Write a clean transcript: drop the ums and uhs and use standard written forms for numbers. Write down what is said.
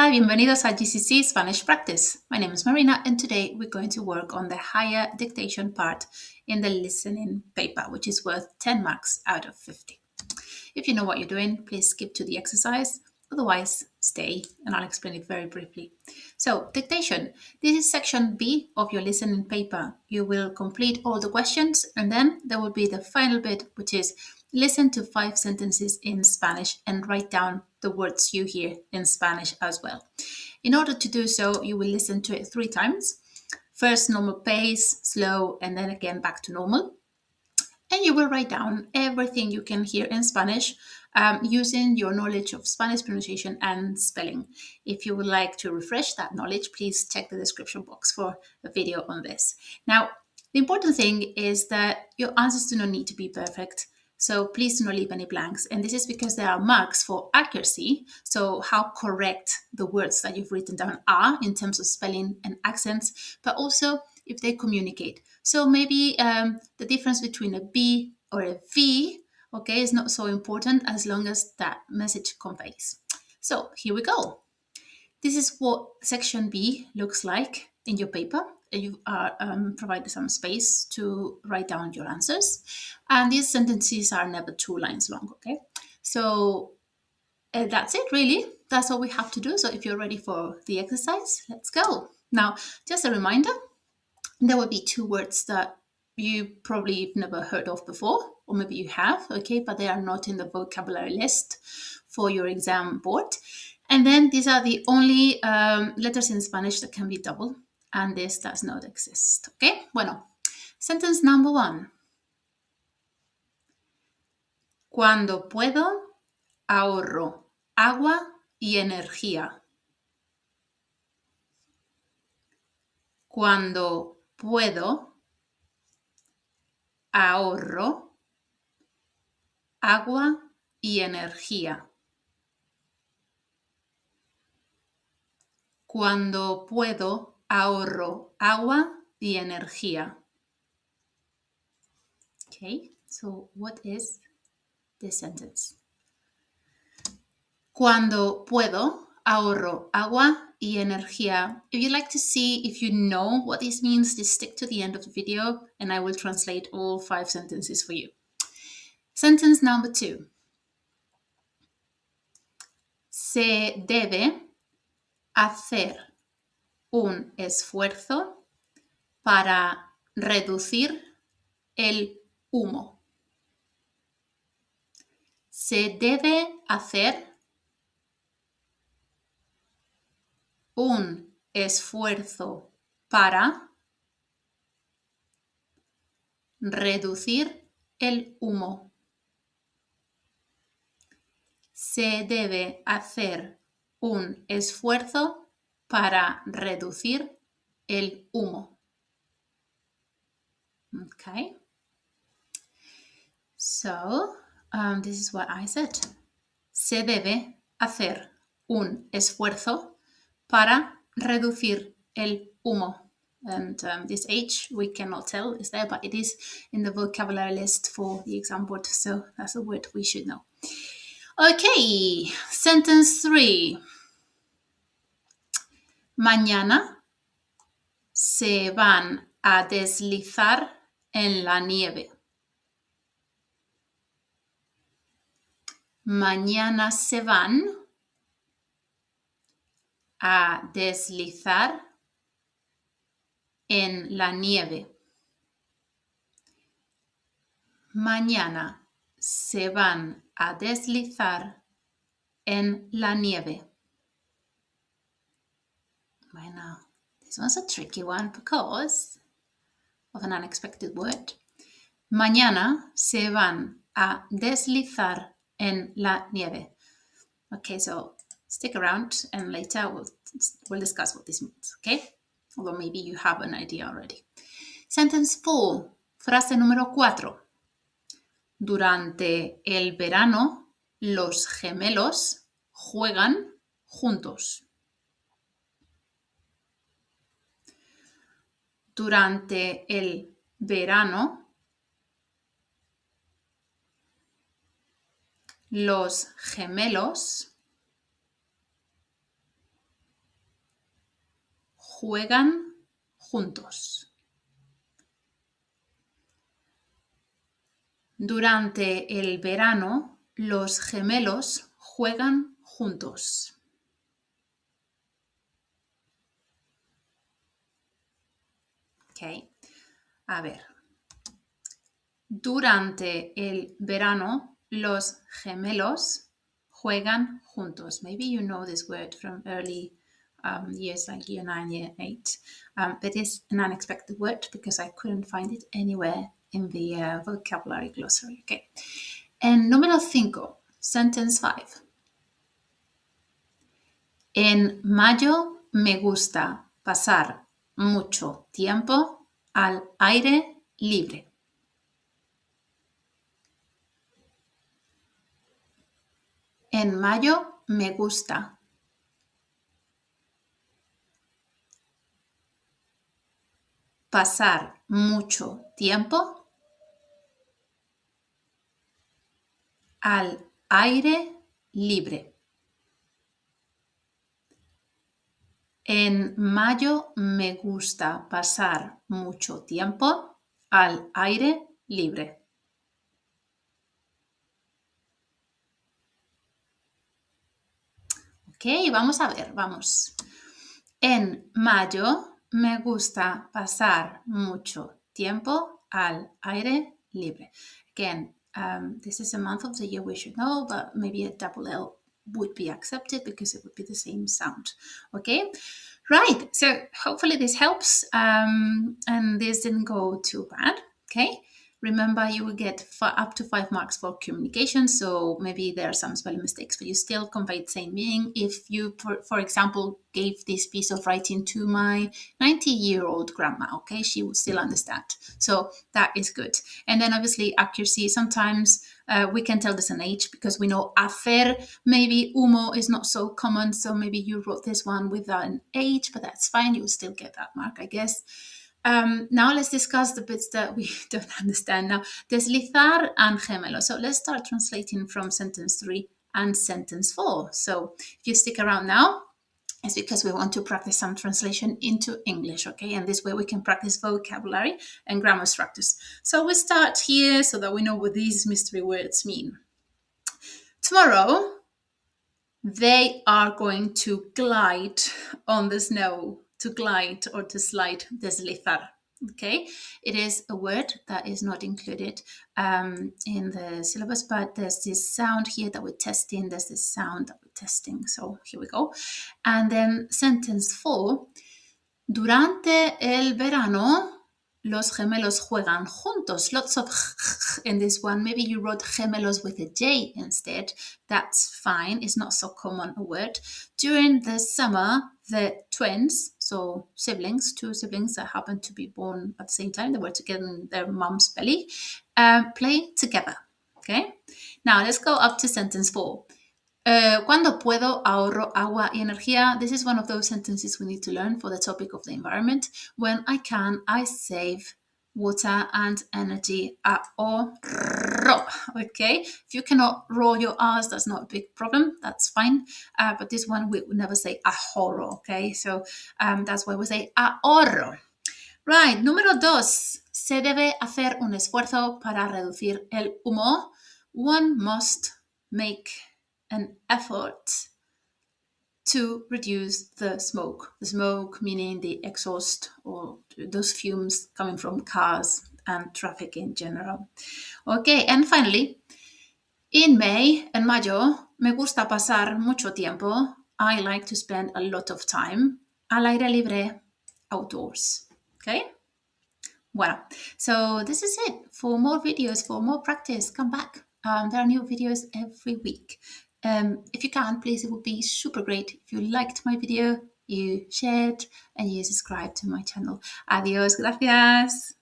Hola, bienvenidos a GCSE Spanish Practice. My name is Marina, and today we're going to work on the higher dictation part in the listening paper, which is worth 10 marks out of 50. If you know what you're doing, please skip to the exercise. Otherwise, stay, and I'll explain it very briefly. So, dictation. This is section B of your listening paper. You will complete all the questions, and then there will be the final bit, which is listen to 5 sentences in Spanish and write down the words you hear in Spanish as well. In order to do so, you will listen to it 3 times. First, normal pace, slow, and then again back to normal. And you will write down everything you can hear in Spanish using your knowledge of Spanish pronunciation and spelling. If you would like to refresh that knowledge, please check the description box for a video on this. Now, the important thing is that your answers do not need to be perfect. So please do not leave any blanks. And this is because there are marks for accuracy. So how correct the words that you've written down are in terms of spelling and accents, but also if they communicate. So maybe the difference between a B or a V, okay, is not so important as long as that message conveys. So here we go. This is what section B looks like in your paper. You are provided some space to write down your answers. And these sentences are never 2 lines long, okay? So that's it, really. That's all we have to do. So if you're ready for the exercise, let's go. Now, just a reminder, there will be 2 words that you probably never heard of before, or maybe you have, okay, but they are not in the vocabulary list for your exam board. And then these are the only letters in Spanish that can be double, and this does not exist, okay? Bueno, sentence number 1. Cuando puedo, ahorro agua y energía. Cuando puedo, ahorro agua y energía. Cuando puedo, ahorro agua y energía. Okay, so what is this sentence? Cuando puedo, ahorro agua y energía. If you'd like to see if you know what this means, just stick to the end of the video and I will translate all 5 sentences for you. Sentence number 2. Se debe hacer un esfuerzo para reducir el humo. Se debe hacer un esfuerzo para reducir el humo. Se debe hacer un esfuerzo para reducir el humo. Okay. So, this is what I said. Se debe hacer un esfuerzo para reducir el humo. And this H we cannot tell is there, but it is in the vocabulary list for the exam board, so that's a word we should know. Okay, sentence 3. Mañana se van a deslizar en la nieve. Mañana se van a deslizar en la nieve. Mañana se van a deslizar en la nieve. Bueno, this one's a tricky one because of an unexpected word. Mañana se van a deslizar en la nieve. Okay, so stick around and later we'll discuss what this means, okay? Although maybe you have an idea already. Sentence 4, frase número 4. Durante el verano, los gemelos juegan juntos. Durante el verano, los gemelos juegan juntos. Durante el verano, los gemelos juegan juntos. Ok, a ver. Durante el verano, los gemelos juegan juntos. Maybe you know this word from early years like year 9, year 8. But it's an unexpected word because I couldn't find it anywhere in the vocabulary glossary. Okay. And número 5, sentence 5. En mayo me gusta pasar mucho tiempo al aire libre. En mayo me gusta pasar mucho tiempo al aire libre. En mayo me gusta pasar mucho tiempo al aire libre. Ok, vamos a ver, vamos. En mayo me gusta pasar mucho tiempo al aire libre. Again, this is a month of the year we should know, but maybe a double L would be accepted because it would be the same sound. Okay, right. So hopefully this helps and this didn't go too bad. Okay. Remember, you will get up to 5 marks for communication, so maybe there are some spelling mistakes, but you still convey the same meaning. If you, for example, gave this piece of writing to my 90-year-old grandma, okay, she would still understand. So that is good. And then obviously accuracy, sometimes we can tell there's an age because we know hacer, maybe humo is not so common, so maybe you wrote this one without an age, but that's fine, you'll still get that mark, I guess. Now let's discuss the bits that we don't understand now. Deslizar and gemelo. So let's start translating from sentence 3 and sentence 4. So if you stick around now, it's because we want to practice some translation into English, okay? And this way we can practice vocabulary and grammar structures. So we start here so that we know what these mystery words mean. Tomorrow, they are going to glide on the snow. To glide or to slide, deslizar. Okay, it is a word that is not included in the syllabus, but there's this sound here that we're testing. There's this sound that we're testing. So here we go. And then sentence 4. Durante el verano, los gemelos juegan juntos. Lots of in this one. Maybe you wrote gemelos with a J instead. That's fine. It's not so common a word. During the summer, the twins, so siblings, 2 siblings that happen to be born at the same time, they were together in their mom's belly, play together. Okay. Now let's go up to sentence 4. Cuando puedo, ahorro agua y energía. This is one of those sentences we need to learn for the topic of the environment. When I can, I save water and energy. Ahorro. Okay? If you cannot roll your R's, that's not a big problem. That's fine. But this one, we would never say ahorro. Okay? So that's why we say ahorro. Right. Número 2. Se debe hacer un esfuerzo para reducir el humo. One must make an effort to reduce the smoke. The smoke meaning the exhaust or those fumes coming from cars and traffic in general. Okay, and finally, in May, en mayo, me gusta pasar mucho tiempo. I like to spend a lot of time al aire libre, outdoors. Okay? Voilà. So this is it. For more videos, for more practice, come back. There are new videos every week. If you can, please, it would be super great if you liked my video, you shared, and you subscribed to my channel. Adiós, gracias.